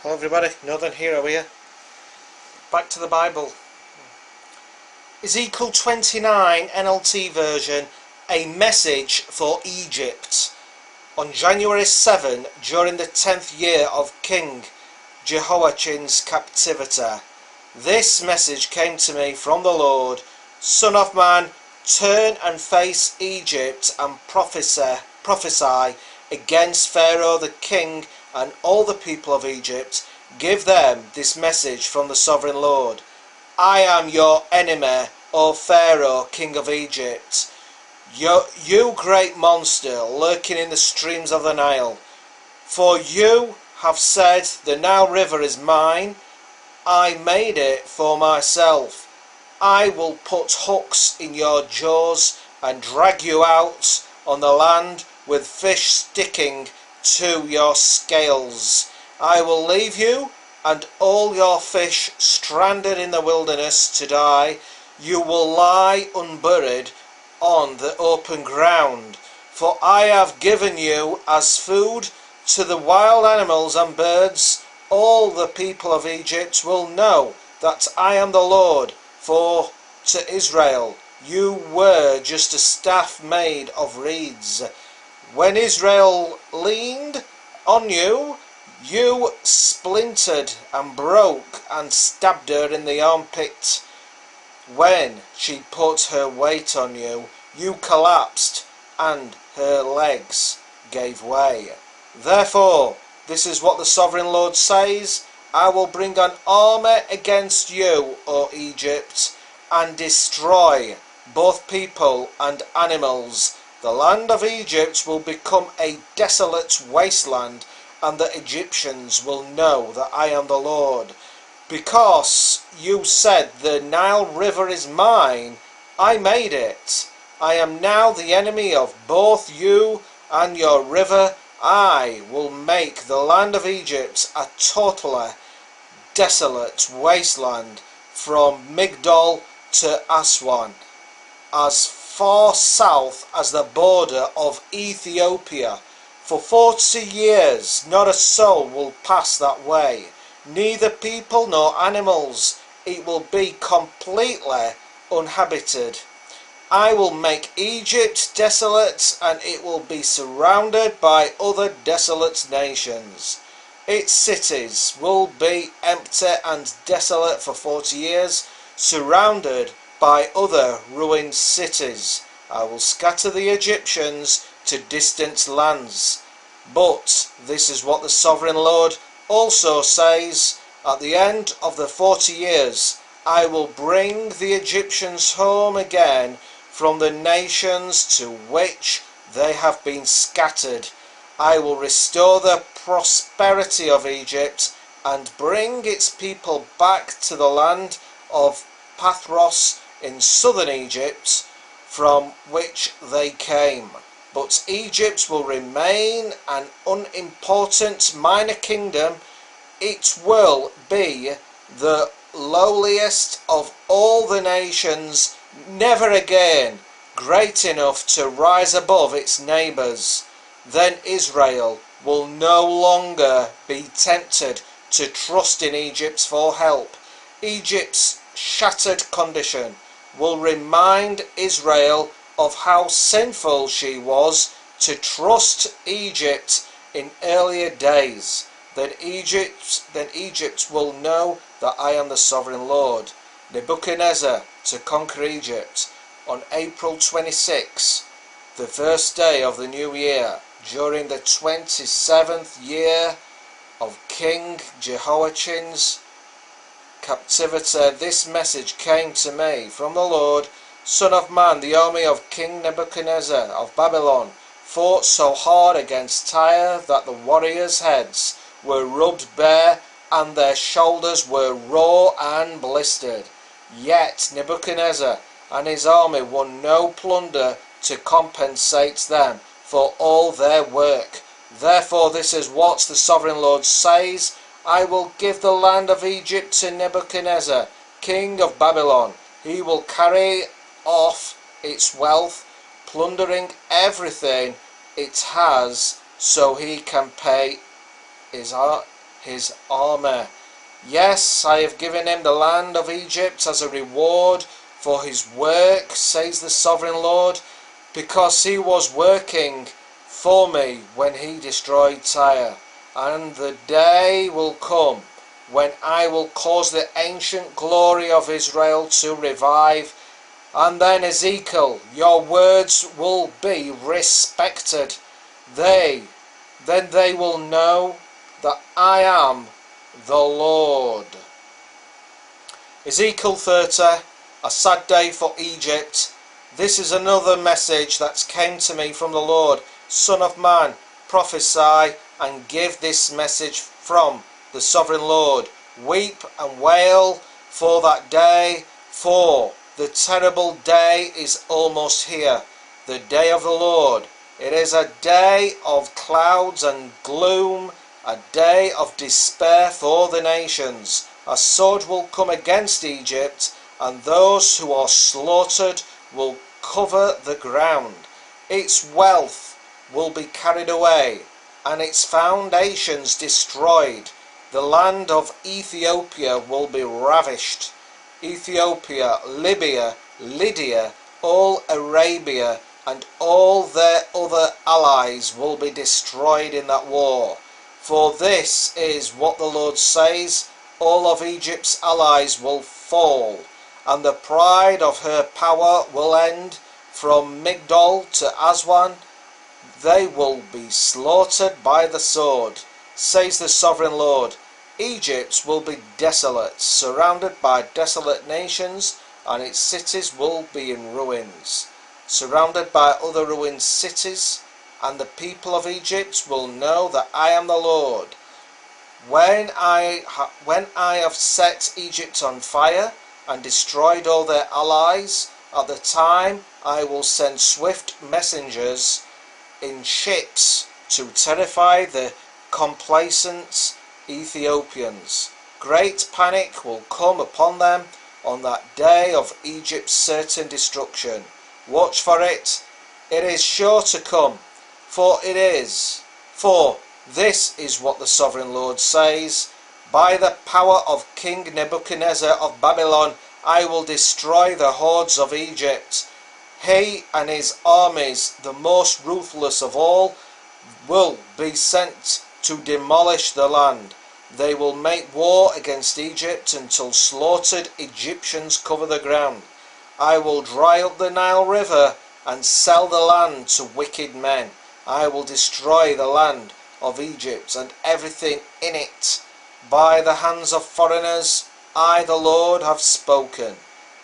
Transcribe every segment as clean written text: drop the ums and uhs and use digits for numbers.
Hello everybody, Northern Hero here. Back to the Bible. Ezekiel 29 NLT version, a message for Egypt. On January 7, during the 10th year of King Jehoiachin's captivity, this message came to me from the Lord. Son of man, turn and face Egypt and prophesy against Pharaoh the king and all the people of Egypt. Give them this message from the sovereign Lord. I am your enemy, O Pharaoh, king of Egypt. You great monster lurking in the streams of the Nile. For you have said, the Nile river is mine. I made it for myself. I will put hooks in your jaws and drag you out on the land with fish sticking to your scales. I will leave you and all your fish stranded in the wilderness to die. You will lie unburied on the open ground, for I have given you as food to the wild animals and birds. All the people of Egypt will know that I am the Lord, for to Israel you were just a staff made of reeds. When Israel leaned on you, you splintered and broke and stabbed her in the armpit. When she put her weight on you, you collapsed and her legs gave way. Therefore, this is what the sovereign Lord says. I will bring an army against you, O Egypt, and destroy both people and animals. The land of Egypt will become a desolate wasteland, and the Egyptians will know that I am the Lord. Because you said, the Nile river is mine, I made it. I am now the enemy of both you and your river. I will make the land of Egypt a totally desolate wasteland from Migdol to Aswan, as far south as the border of Ethiopia. For 40 years not a soul will pass that way, neither people nor animals. It will be completely uninhabited. I will make Egypt desolate, and it will be surrounded by other desolate nations. Its cities will be empty and desolate for 40 years, surrounded by other ruined cities. I will scatter the Egyptians to distant lands. But this is what the sovereign Lord also says. At the end of the 40 years, I will bring the Egyptians home again from the nations to which they have been scattered. I will restore the prosperity of Egypt and bring its people back to the land of Pathros in southern Egypt, from which they came. But Egypt will remain an unimportant minor kingdom. It will be the lowliest of all the nations, never again great enough to rise above its neighbours. Then Israel will no longer be tempted to trust in Egypt for help. Egypt's shattered condition will remind Israel of how sinful she was to trust Egypt in earlier days. Then Egypt will know that I am the sovereign Lord. Nebuchadnezzar to conquer Egypt on April 26, the first day of the new year, during the 27th year of King Jehoiachin's captivity. This message came to me from the Lord. Son of man, the army of King Nebuchadnezzar of Babylon fought so hard against Tyre that the warriors' heads were rubbed bare and their shoulders were raw and blistered. Yet Nebuchadnezzar and his army won no plunder to compensate them for all their work. Therefore this is what the sovereign Lord says. I will give the land of Egypt to Nebuchadnezzar, king of Babylon. He will carry off its wealth, plundering everything it has, so he can pay his armour. Yes, I have given him the land of Egypt as a reward for his work, says the sovereign Lord, because he was working for me when he destroyed Tyre. And the day will come when I will cause the ancient glory of Israel to revive. And then, Ezekiel, your words will be respected. Then they will know that I am the Lord. Ezekiel 30, a sad day for Egypt. This is another message that came to me from the Lord. Son of man, prophesy and give this message from the sovereign Lord. Weep and wail for that day, for the terrible day is almost here, the day of the Lord. It is a day of clouds and gloom, a day of despair for the nations. A sword will come against Egypt, and those who are slaughtered will cover the ground. Its wealth will be carried away, and its foundations destroyed. The land of Ethiopia will be ravished. Ethiopia, Libya, Lydia, all Arabia, and all their other allies will be destroyed in that war. For this is what the Lord says, all of Egypt's allies will fall, and the pride of her power will end. From Migdol to Aswan, they will be slaughtered by the sword, says the sovereign Lord. Egypt will be desolate, surrounded by desolate nations, and its cities will be in ruins, surrounded by other ruined cities, and the people of Egypt will know that I am the Lord. When I have set Egypt on fire and destroyed all their allies, at the time I will send swift messengers in ships to terrify the complacent Ethiopians. Great panic will come upon them on that day of Egypt's certain destruction. Watch for it. It is sure to come, for this is what the sovereign Lord says. By the power of King Nebuchadnezzar of Babylon, I will destroy the hordes of Egypt. He and his armies, the most ruthless of all, will be sent to demolish the land. They will make war against Egypt until slaughtered Egyptians cover the ground. I will dry up the Nile River and sell the land to wicked men. I will destroy the land of Egypt and everything in it. By the hands of foreigners, I, the Lord, have spoken.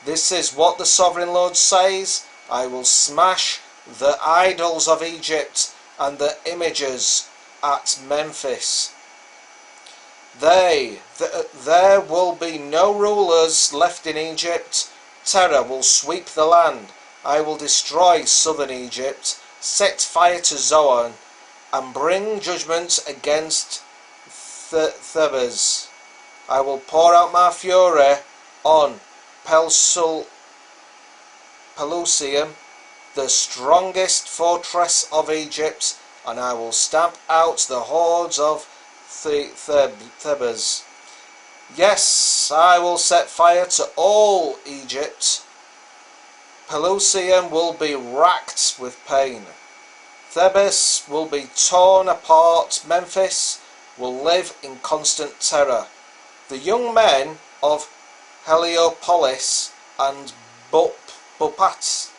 This is what the sovereign Lord says. I will smash the idols of Egypt and the images at Memphis. There will be no rulers left in Egypt. Terror will sweep the land. I will destroy southern Egypt, set fire to Zoan, and bring judgment against Thebes. I will pour out my fury on Pelusium, the strongest fortress of Egypt, and I will stamp out the hordes of Thebes. Yes, I will set fire to all Egypt. Pelusium will be racked with pain. Thebes will be torn apart. Memphis will live in constant terror. The young men of Heliopolis and Bupastis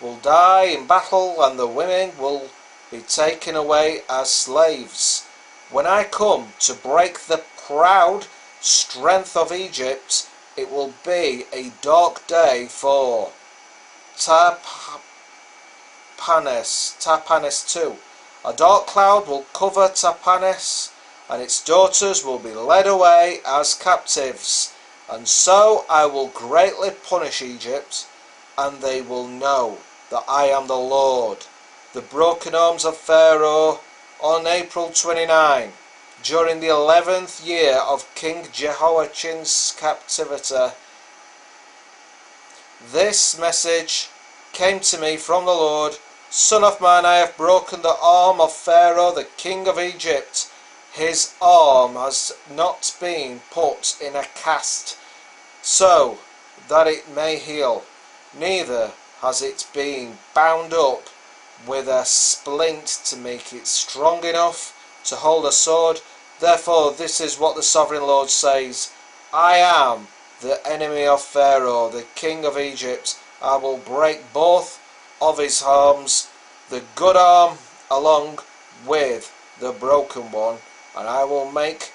will die in battle, and the women will be taken away as slaves. When I come to break the proud strength of Egypt, it will be a dark day for Tapanes too. A dark cloud will cover Tapanes, and its daughters will be led away as captives. And so I will greatly punish Egypt, and they will know that I am the Lord. The broken arms of Pharaoh on April 29, during the 11th year of King Jehoiachin's captivity. This message came to me from the Lord. Son of man, I have broken the arm of Pharaoh, the king of Egypt, His arm has not been put in a cast, so that it may heal, neither has it been bound up with a splint to make it strong enough to hold a sword. Therefore this is what the Sovereign Lord says: I am the enemy of Pharaoh, the king of Egypt. I will break both of his arms, the good arm along with the broken one, and I will make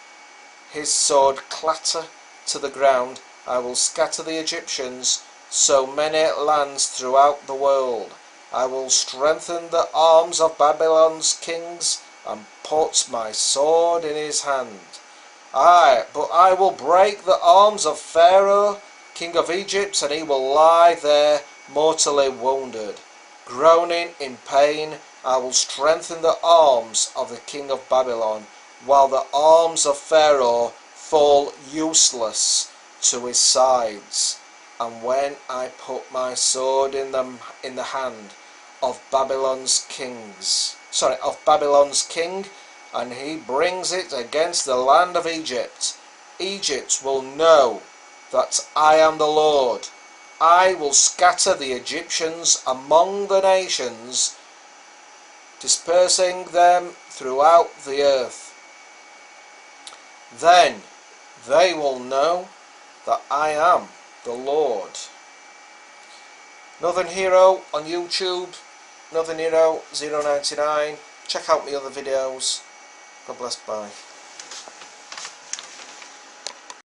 his sword clatter to the ground. I will scatter the Egyptians, so many lands throughout the world. I will strengthen the arms of Babylon's kings and put my sword in his hand. But I will break the arms of Pharaoh, king of Egypt, and he will lie there mortally wounded, groaning in pain. I will strengthen the arms of the king of Babylon, while the arms of Pharaoh fall useless to his sides. And when I put my sword in the hand of Babylon's king, and he brings it against the land of Egypt, Egypt will know that I am the Lord. I will scatter the Egyptians among the nations, dispersing them throughout the earth. Then they will know that I am the Lord. Northern Hero on YouTube, Northern Hero 099. Check out my other videos. God bless, bye.